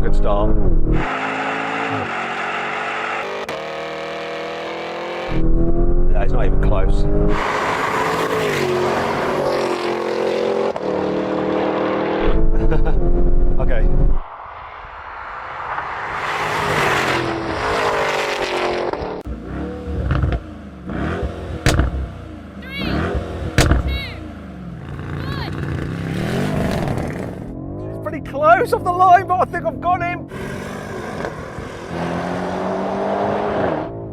a good start. No, it's not even close. Okay. It's pretty close off the line, but I think I've got him.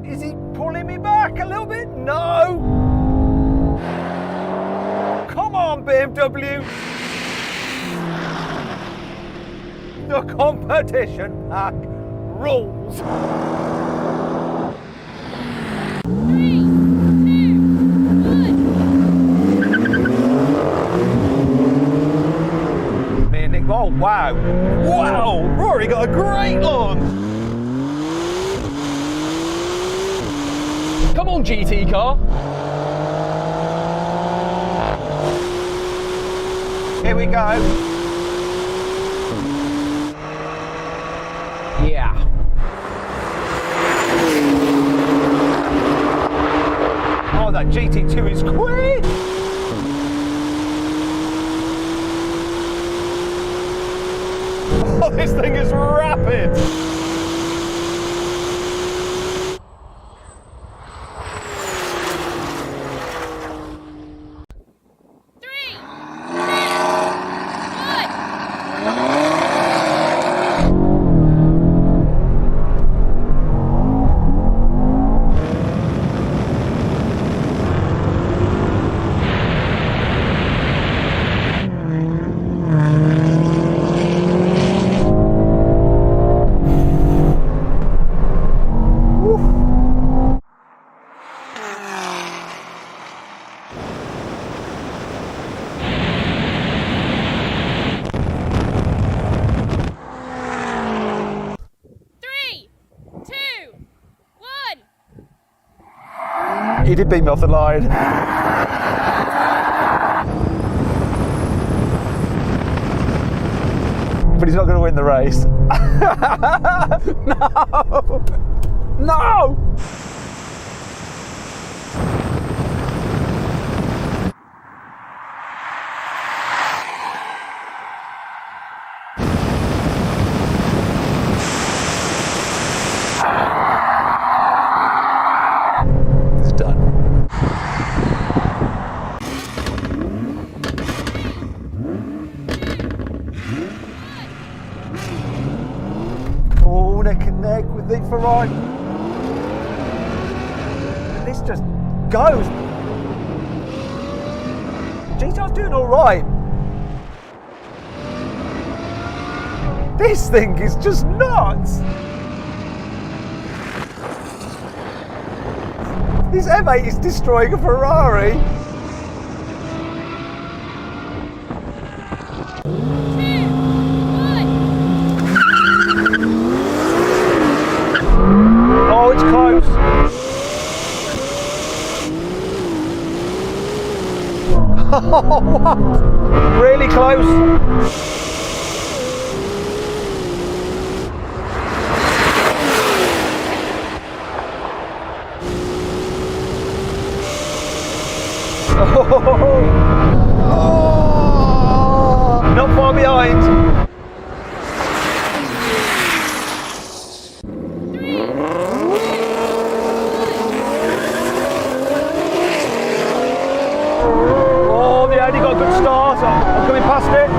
Is he pulling me back a little bit? No. Come on, BMW. The competition pack rules. 3, 2, 1. Me and Nick, oh wow. Wow, Rory got a great launch. Come on, GT car. Here we go. Yeah. Oh, that GT2 is quick. Oh, this thing is rapid. He did beat me off the line. But he's not going to win the race. No! No! It's done. Oh, neck and neck with the Ferrari. This just goes. GTR's doing all right. This thing is just nuts. This M8 is destroying a Ferrari. Oh, it's close. Oh, wow. Really close. Oh, not far behind. Oh, yeah, he got a good start. I'm coming past it.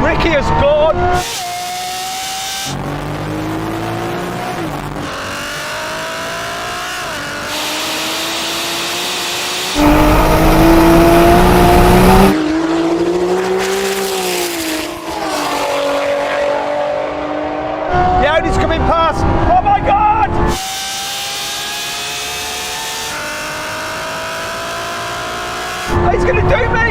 Ricky has scored. Yeah, he's coming past. Oh my God! He's going to do me.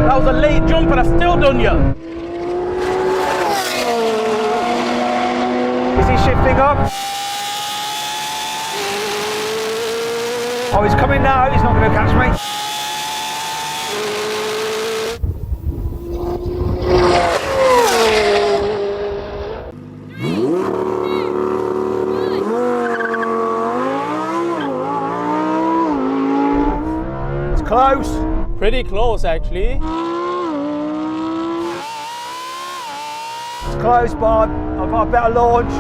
That was a late jump and I still done you. Is he shifting up? Oh, he's coming now. He's not going to catch me. It's close. Pretty close, actually. It's close, but I've got a better launch.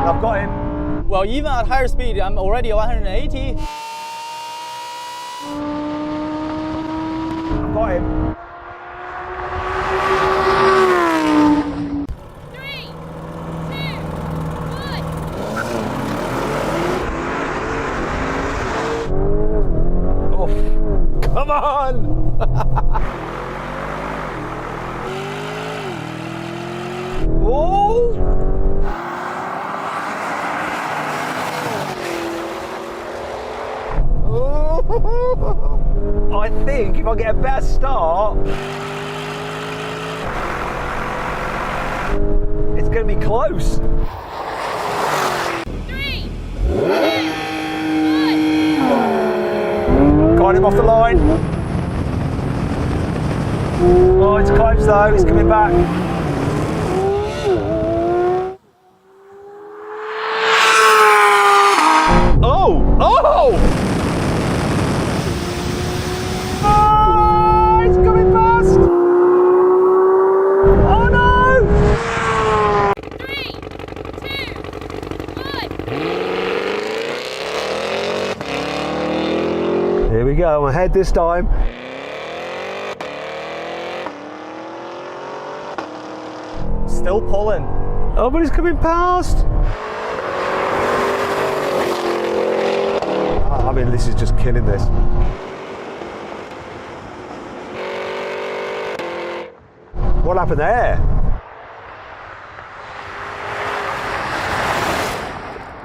I've got him. Well, even at higher speed, I'm already 180. I've got him. 3, 2, 1. Oh, come on! Oh! I think if I get a better start, it's going to be close. 3, 2, 1. Got him off the line. Oh, it's close though, it's coming back. Oh! Oh! Oh, it's coming past! Oh no! 3, 2, 1. Here we go, I'm ahead this time. Still pulling. Oh, but it's coming past! I mean, this is just killing this. What happened there?